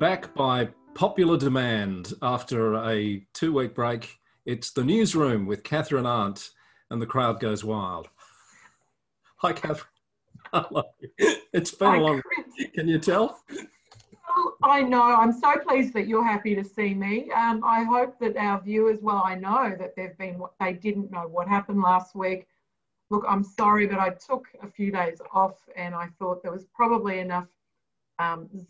Back by popular demand after a 2-week break. It's the Newsroom with Catherine Arndt, and the crowd goes wild. Hi, Catherine. Hello. It's been a long week. Can you tell? Well, I know. I'm so pleased that you're happy to see me. I hope that our viewers, well, I know that they didn't know what happened last week. Look, I'm sorry, but I took a few days off and I thought there was probably enough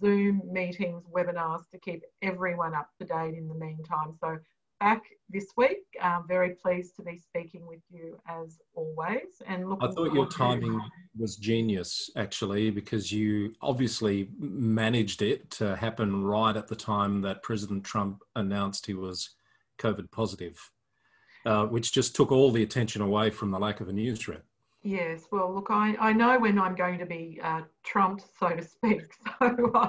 Zoom meetings, webinars to keep everyone up to date in the meantime. So back this week, very pleased to be speaking with you as always. And I thought your timing was genius, actually, because you obviously managed it to happen right at the time that President Trump announced he was COVID positive, which just took all the attention away from the lack of a newsroom. Yes, well, look, I know when I'm going to be trumped, so to speak. So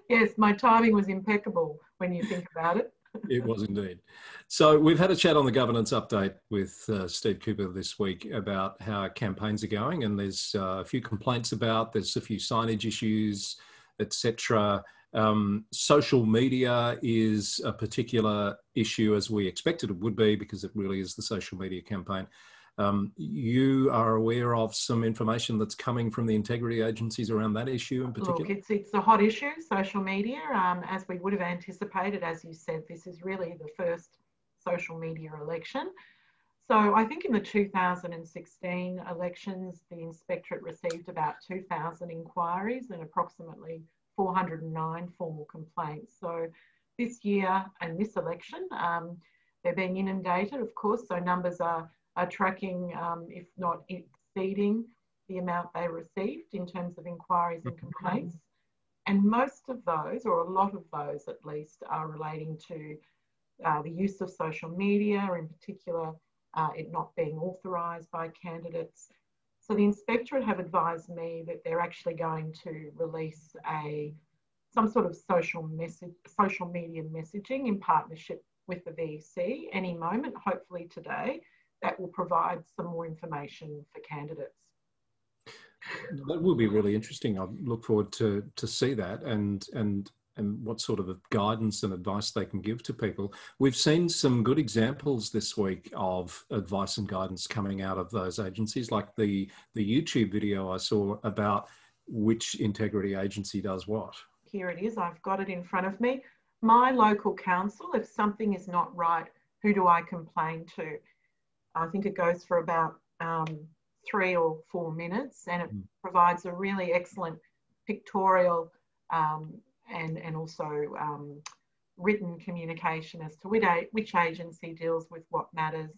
yes, my timing was impeccable when you think about it. It was indeed. So we've had a chat on the governance update with Steve Cooper this week about how campaigns are going, and there's a few complaints there's a few signage issues, etc. Social media is a particular issue, as we expected it would be, because it really is the social media campaign. You are aware of some information that's coming from the integrity agencies around that issue in particular? Look, it's a hot issue, social media, as we would have anticipated. As you said, this is really the first social media election. So I think in the 2016 elections, the Inspectorate received about 2,000 inquiries and approximately 409 formal complaints. So this year and this election, they're being inundated, of course, so numbers are tracking, if not exceeding the amount they received in terms of inquiries and complaints. And most of those, or a lot of those at least, are relating to the use of social media, in particular, it not being authorised by candidates. So the Inspectorate have advised me that they're actually going to release some sort of social media messaging in partnership with the VEC any moment, hopefully today, that will provide some more information for candidates. That will be really interesting. I look forward to see that and what sort of guidance and advice they can give to people. We've seen some good examples this week of advice and guidance coming out of those agencies, like the YouTube video I saw about which integrity agency does what. Here it is. I've got it in front of me. My local council, if something is not right, who do I complain to? I think it goes for about 3 or 4 minutes, and it provides a really excellent pictorial and also written communication as to which agency deals with what matters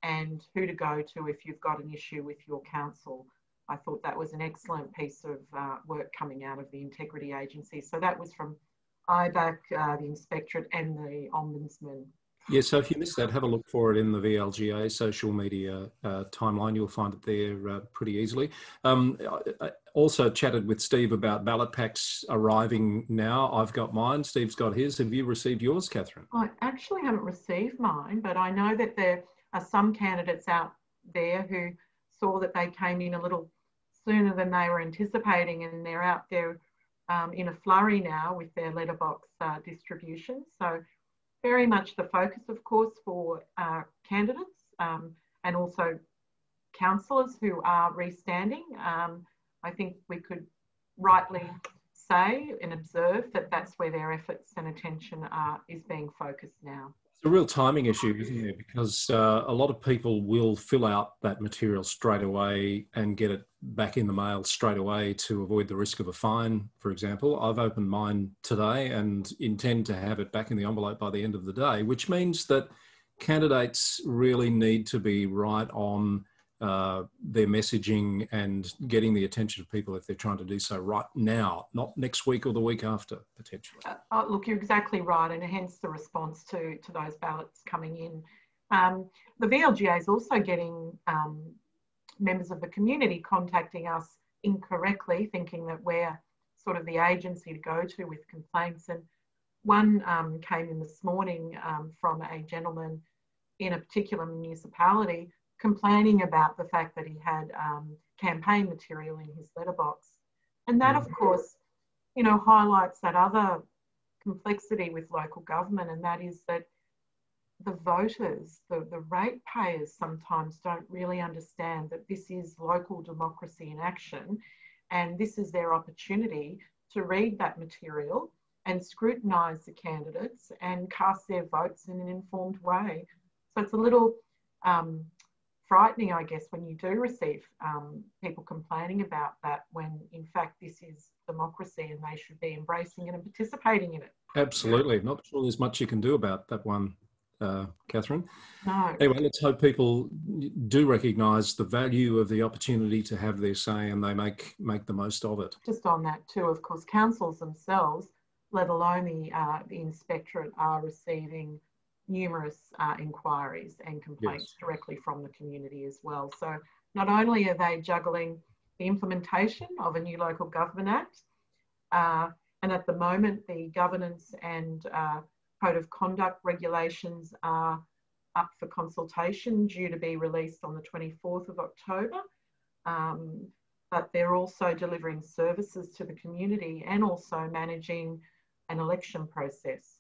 and who to go to if you've got an issue with your council. I thought that was an excellent piece of work coming out of the integrity agency. So that was from IBAC, the Inspectorate and the Ombudsman. Yeah, so if you missed that, have a look for it in the VLGA social media timeline. You'll find it there pretty easily. I also chatted with Steve about ballot packs arriving now. I've got mine. Steve's got his. Have you received yours, Catherine? I actually haven't received mine, but I know that there are some candidates out there who saw that they came in a little sooner than they were anticipating, and they're out there in a flurry now with their letterbox distribution. So very much the focus, of course, for candidates and also councillors who are restanding. I think we could rightly say and observe that that's where their efforts and attention is being focused now. It's a real timing issue, isn't it? Because a lot of people will fill out that material straight away and get it back in the mail straight away to avoid the risk of a fine, for example. I've opened mine today and intend to have it back in the envelope by the end of the day, which means that candidates really need to be right on their messaging and getting the attention of people if they're trying to do so right now, not next week or the week after, potentially. Look, you're exactly right, and hence the response to those ballots coming in. The VLGA is also getting members of the community contacting us incorrectly, thinking that we're sort of the agency to go to with complaints. And one came in this morning from a gentleman in a particular municipality complaining about the fact that he had campaign material in his letterbox. And that, of course, you know, highlights that other complexity with local government, and that is that the voters, the ratepayers sometimes don't really understand that this is local democracy in action, and this is their opportunity to read that material and scrutinise the candidates and cast their votes in an informed way. So it's a little frightening, I guess, when you do receive people complaining about that, when in fact this is democracy and they should be embracing it and participating in it. Absolutely. Not sure there's much you can do about that one, Catherine. No. Anyway, let's hope people do recognise the value of the opportunity to have their say and they make the most of it. Just on that too, of course, councils themselves, let alone the Inspectorate, are receiving numerous inquiries and complaints directly from the community as well. So not only are they juggling the implementation of a new Local Government Act, and at the moment the governance and code of conduct regulations are up for consultation, due to be released on the 24th of October. But they're also delivering services to the community and also managing an election process.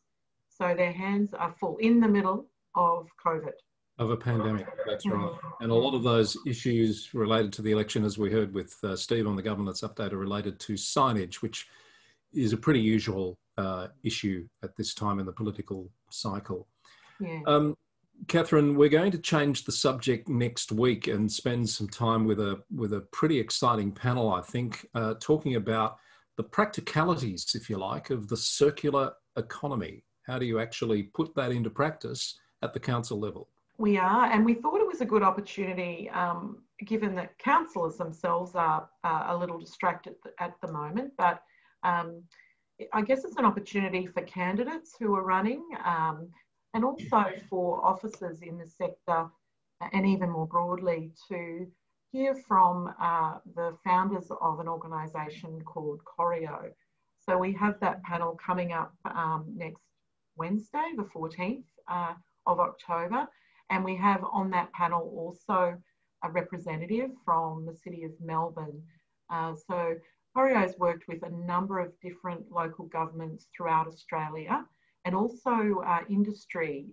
So their hands are full in the middle of COVID. Of a pandemic, that's right. And a lot of those issues related to the election, as we heard with Steve on the governance update, are related to signage, which is a pretty usual issue at this time in the political cycle. Yeah. Catherine, we're going to change the subject next week and spend some time with a pretty exciting panel, I think, talking about the practicalities, if you like, of the circular economy. How do you actually put that into practice at the council level? We are, and we thought it was a good opportunity, given that councillors themselves are a little distracted at the moment, but I guess it's an opportunity for candidates who are running, and also for officers in the sector, and even more broadly, to hear from the founders of an organisation called Choreo. So we have that panel coming up next Wednesday, the 14th of October, and we have on that panel also a representative from the City of Melbourne. So Choreo's worked with a number of different local governments throughout Australia, and also industry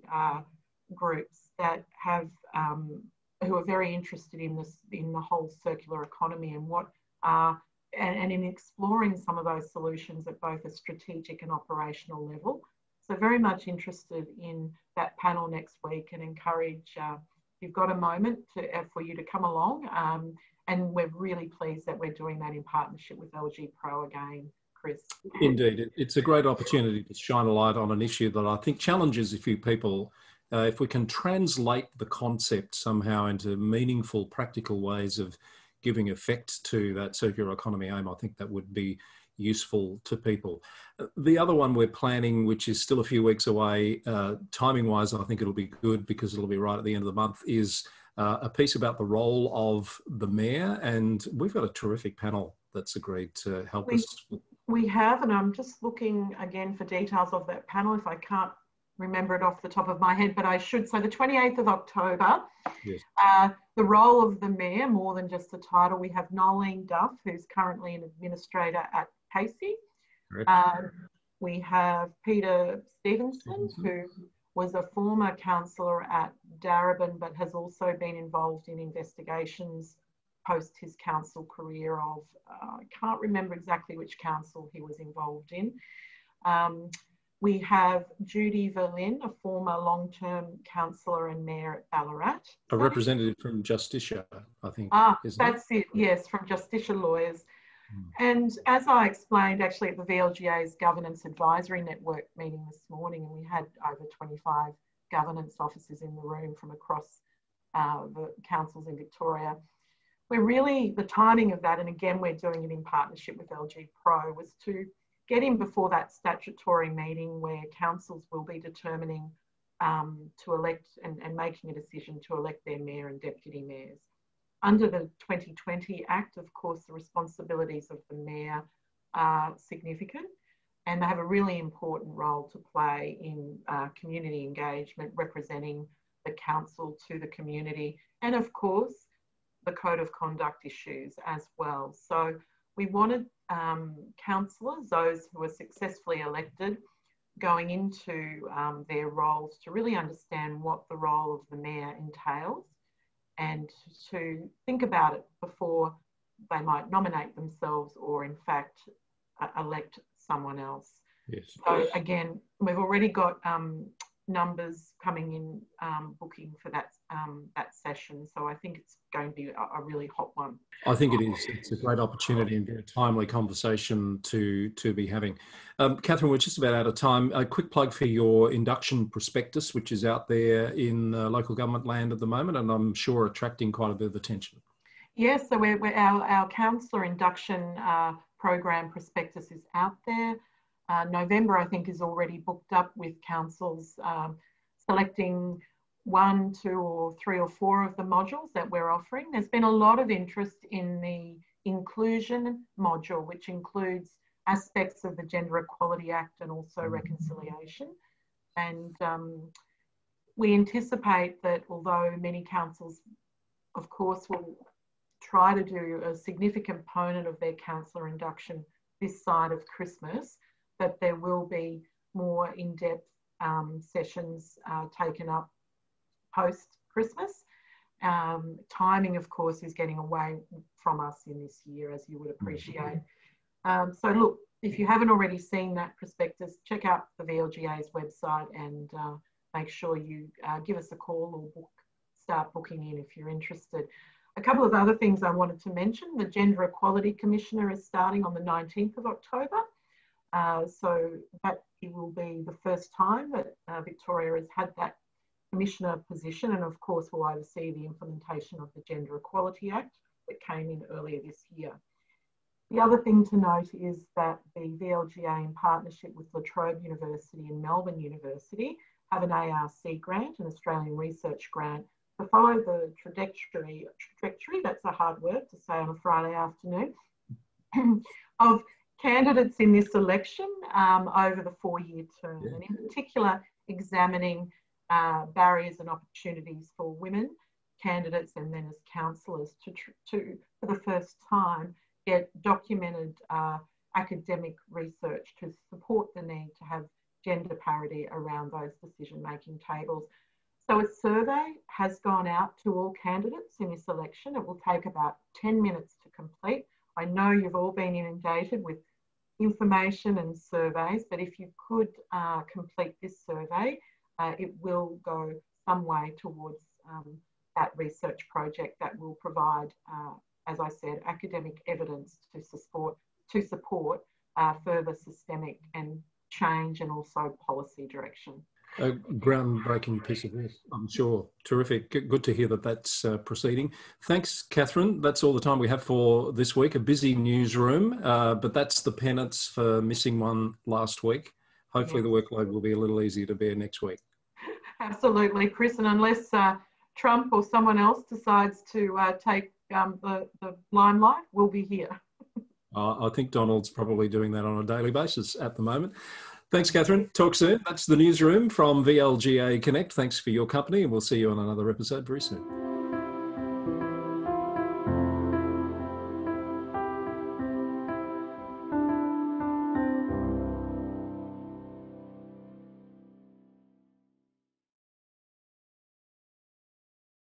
groups that have who are very interested in the whole circular economy and what and in exploring some of those solutions at both a strategic and operational level. So very much interested in that panel next week, and encourage if you've got a moment for you to come along. And we're really pleased that we're doing that in partnership with LG Pro again, Chris. Indeed, it's a great opportunity to shine a light on an issue that I think challenges a few people. If we can translate the concept somehow into meaningful, practical ways of giving effect to that circular economy aim, I think that would be useful to people. The other one we're planning, which is still a few weeks away, timing-wise, I think it'll be good because it'll be right at the end of the month, is a piece about the role of the Mayor, and we've got a terrific panel that's agreed to help us. We have, and I'm just looking again for details of that panel if I can't remember it off the top of my head, but I should. So the 28th of October, yes. The role of the Mayor, more than just a title, we have Nolene Duff, who's currently an administrator at Casey. We have Peter Stevenson, who was a former councillor at Darebin, but has also been involved in investigations post his council career of, I can't remember exactly which council he was involved in. We have Judy Verlin, a former long-term councillor and mayor at Ballarat. A representative from Justicia, I think. That's it, yes, from Justicia Lawyers. And as I explained actually at the VLGA's Governance Advisory Network meeting this morning, and we had over 25 governance officers in the room from across the councils in Victoria, we're really, the timing of that, and again, we're doing it in partnership with LG Pro, was to get in before that statutory meeting where councils will be determining to elect and making a decision to elect their mayor and deputy mayors. Under the 2020 Act, of course, the responsibilities of the mayor are significant, and they have a really important role to play in community engagement, representing the council to the community, and of course, the code of conduct issues as well. So we wanted councillors, those who were successfully elected, going into their roles to really understand what the role of the mayor entails and to think about it before they might nominate themselves or in fact elect someone else. Yes. So again, we've already got numbers coming in booking for that session. So I think it's going to be a really hot one. I think it is. It's a great opportunity and a timely conversation to be having. Catherine, we're just about out of time. A quick plug for your induction prospectus, which is out there in local government land at the moment, and I'm sure attracting quite a bit of attention. Yes, so our Councillor Induction program prospectus is out there. November, I think, is already booked up with councils selecting 1, 2 or 3 or 4 of the modules that we're offering. There's been a lot of interest in the inclusion module, which includes aspects of the Gender Equality Act and also reconciliation. And we anticipate that although many councils, of course, will try to do a significant component of their councillor induction this side of Christmas, that there will be more in-depth sessions taken up post-Christmas. Timing, of course, is getting away from us in this year, as you would appreciate. So look, if you haven't already seen that prospectus, check out the VLGA's website and make sure you give us a call or start booking in if you're interested. A couple of other things I wanted to mention. The Gender Equality Commissioner is starting on the 19th of October. So that it will be the first time that Victoria has had that commissioner position, and of course will oversee the implementation of the Gender Equality Act that came in earlier this year. The other thing to note is that the VLGA, in partnership with La Trobe University and Melbourne University, have an ARC grant, an Australian Research Grant, to follow the trajectory, that's a hard word to say on a Friday afternoon, of candidates in this election over the 4-year term, and in particular examining barriers and opportunities for women candidates and then as councillors to for the first time, get documented academic research to support the need to have gender parity around those decision-making tables. So a survey has gone out to all candidates in this election. It will take about 10 minutes to complete. I know you've all been inundated with information and surveys, but if you could complete this survey, it will go some way towards that research project that will provide, as I said, academic evidence to support further systemic and change and also policy direction. A groundbreaking piece of work, I'm sure. Terrific. Good to hear that that's proceeding. Thanks, Catherine. That's all the time we have for this week. A busy newsroom, but that's the penance for missing one last week. Hopefully the workload will be a little easier to bear next week. Absolutely, Chris. And unless Trump or someone else decides to take the limelight, we'll be here. I think Donald's probably doing that on a daily basis at the moment. Thanks, Catherine. Talk soon. That's the newsroom from VLGA Connect. Thanks for your company, and we'll see you on another episode very soon.